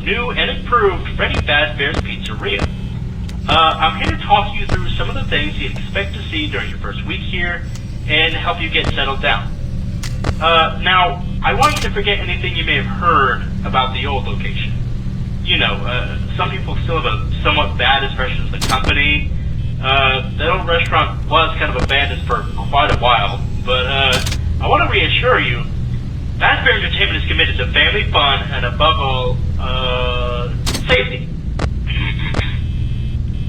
new and improved Freddy Fazbear's Pizzeria. I'm here to talk you through some of the things you'd expect to see during your first week here and help you get settled down. Now, I want you to forget anything you may have heard about the old location. You know, some people still have a somewhat bad impression of the company. That old restaurant was kind of abandoned for quite a while, but I want to reassure you, Fazbear Entertainment is committed to family fun and above all, safety.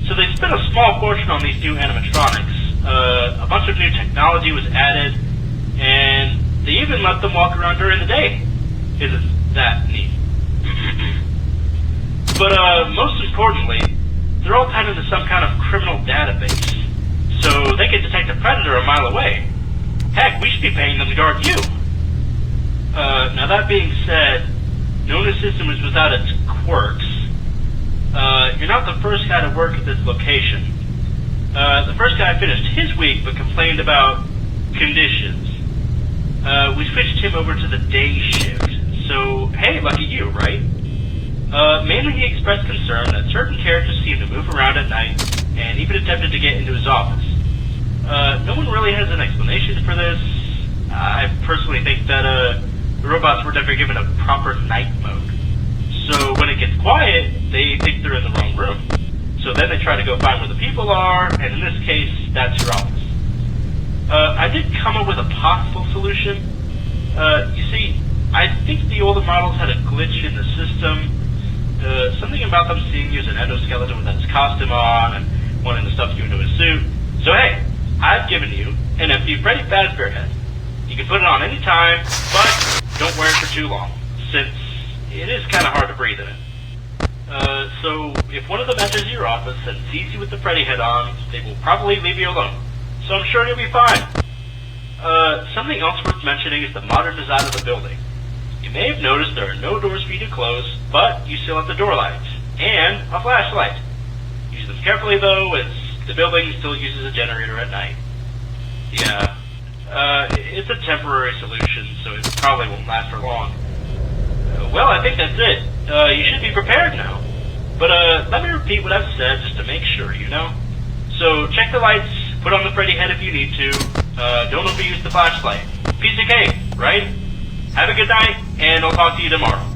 So they spent a small fortune on these new animatronics. A bunch of new technology was added, and they even let them walk around during the day. Isn't that neat? But most importantly, they're all tied into some kind of criminal database, so they can detect a predator a mile away. Heck, we should be paying them to guard you. Now that being said, no new system is without its quirks. You're not the first guy to work at this location. The first guy finished his week but complained about conditions. We switched him over to the day shift, so hey, lucky you, right? Mainly he expressed concern that certain characters seem to move around at night, and even attempted to get into his office. No one really has an explanation for this. I personally think that, the robots were never given a proper night mode. So when it gets quiet, they think they're in the wrong room. So then they try to go find where the people are, and in this case, that's your office. I did come up with a possible solution. You see, I think the older models had a glitch in the system. Something about them seeing you as an endoskeleton without his costume on and wanting to stuff you into a suit. So hey, I've given you an empty Freddy Fazbear head. You can put it on any time, but don't wear it for too long, since it is kind of hard to breathe in it. So if one of them enters your office and sees you with the Freddy head on, they will probably leave you alone. So I'm sure you'll be fine. Something else worth mentioning is the modern design of the building. You may have noticed there are no doors for you to close, but you still have the door lights, and a flashlight. Use them carefully though, as the building still uses a generator at night. Yeah, it's a temporary solution, so it probably won't last for long. Well, I think that's it. You should be prepared now. But let me repeat what I've said just to make sure, you know? So check the lights, put on the Freddy head if you need to, don't overuse the flashlight. Piece of cake, right? Have a good night, and I'll talk to you tomorrow.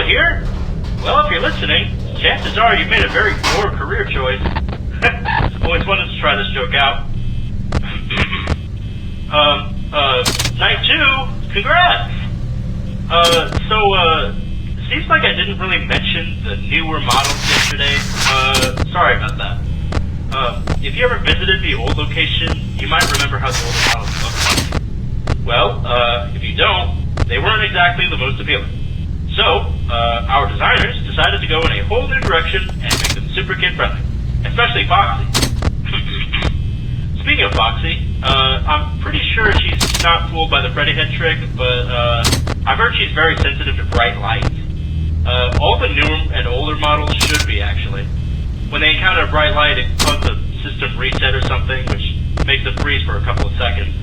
here? Well, if you're listening, chances are you made a very poor career choice. Always wanted to try this joke out. Night 2, congrats! Seems like I didn't really mention the newer models yesterday. Sorry about that. If you ever visited the old location, you might remember how the older models looked like. Well, if you don't, they weren't exactly the most appealing. So, our designers decided to go in a whole new direction and make them super kid-friendly. Especially Foxy. Speaking of Foxy, I'm pretty sure she's not fooled by the Freddy head trick, but I've heard she's very sensitive to bright light. All the newer and older models should be, actually. When they encounter bright light, it causes a system reset or something, which makes them freeze for a couple of seconds.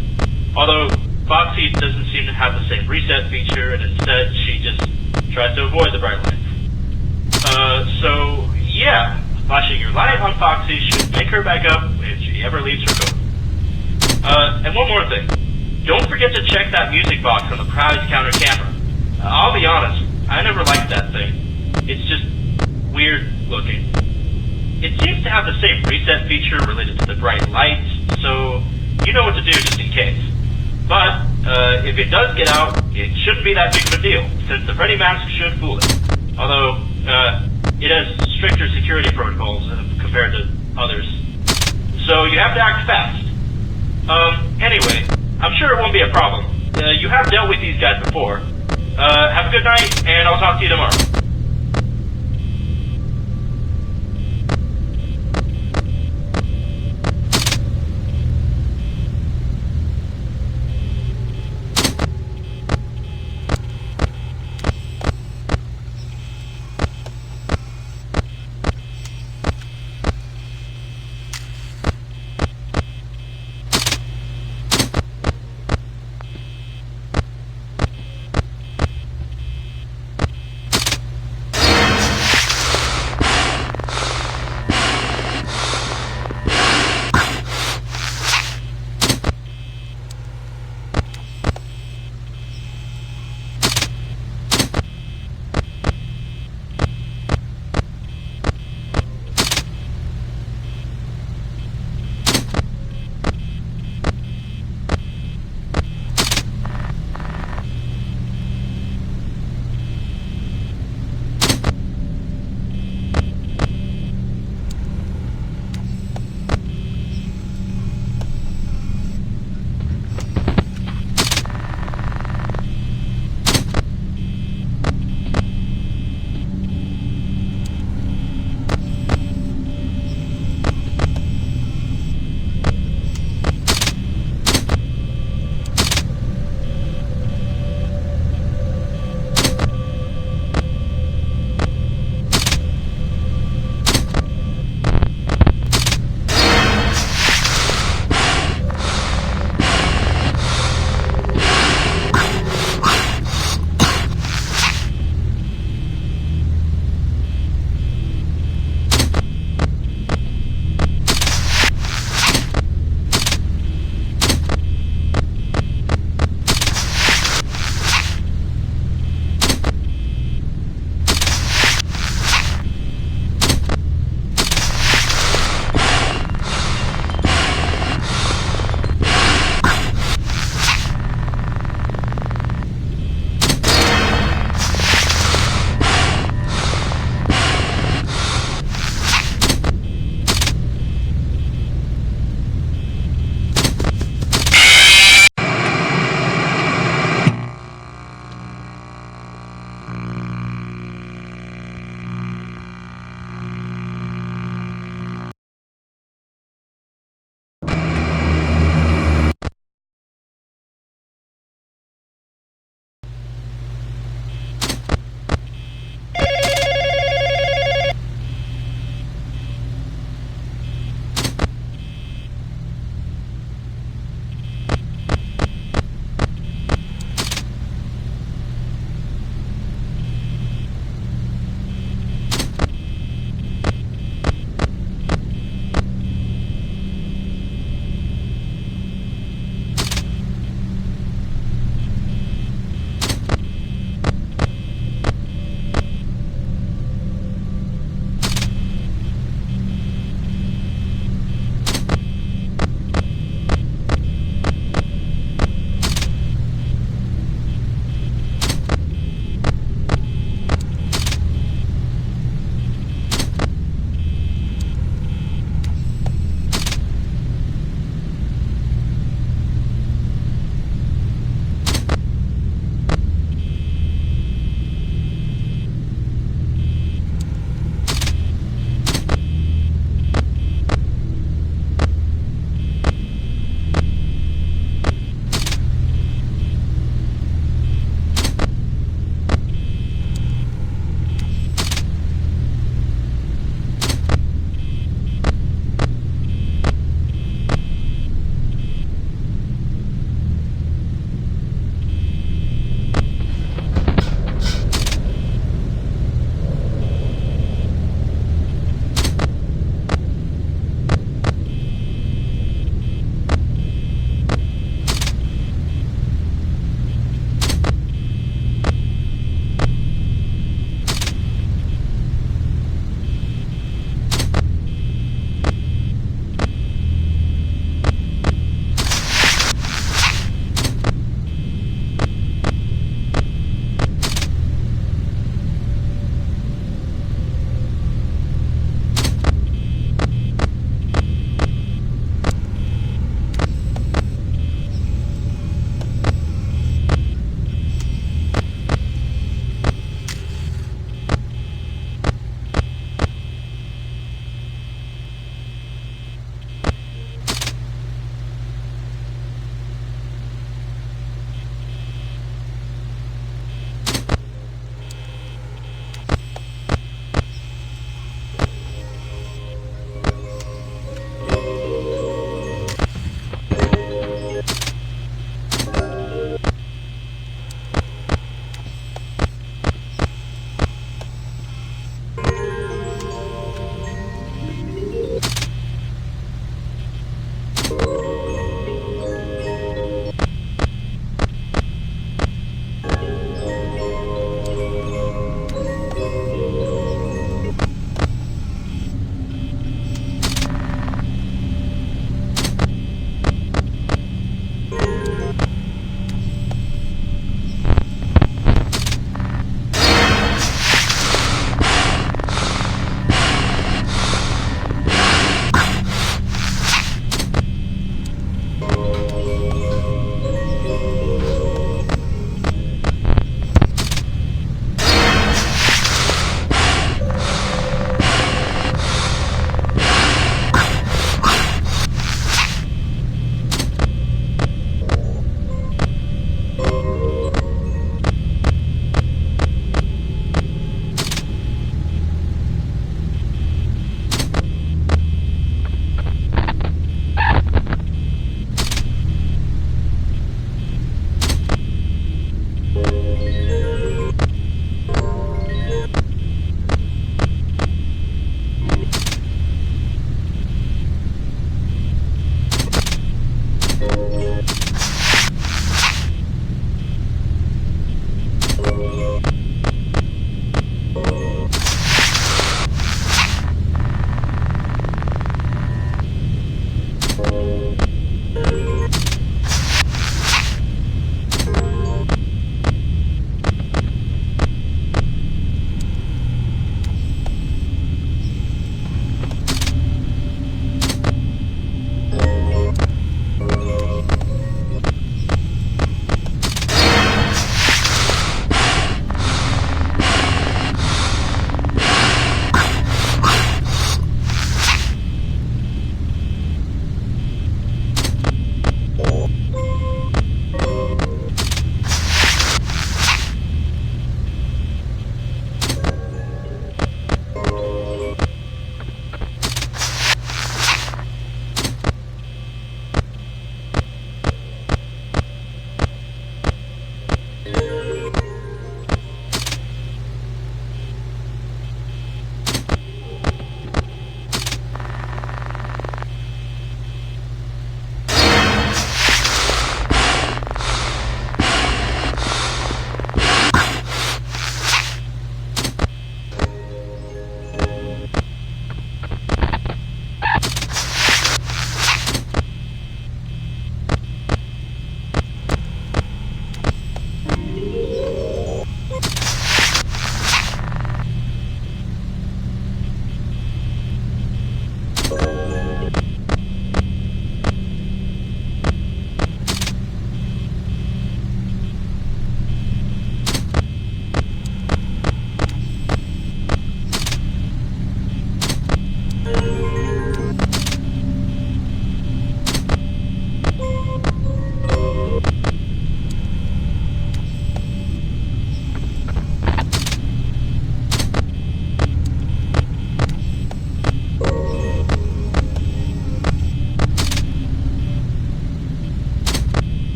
Although, Foxy doesn't seem to have the same reset feature, and instead she just tries to avoid the bright lights. Yeah, flashing your light on Foxy should make her back up if she ever leaves her code. And one more thing. Don't forget to check that music box on the prize counter camera. I'll be honest, I never liked that thing. It's just weird looking. It seems to have the same reset feature related to the bright lights, so you know what to do just in case. But, if it does get out, it shouldn't be that big of a deal, since the Freddy mask should fool it. Although, it has stricter security protocols compared to others. So you have to act fast. Anyway, I'm sure it won't be a problem. You have dealt with these guys before. Have a good night, and I'll talk to you tomorrow.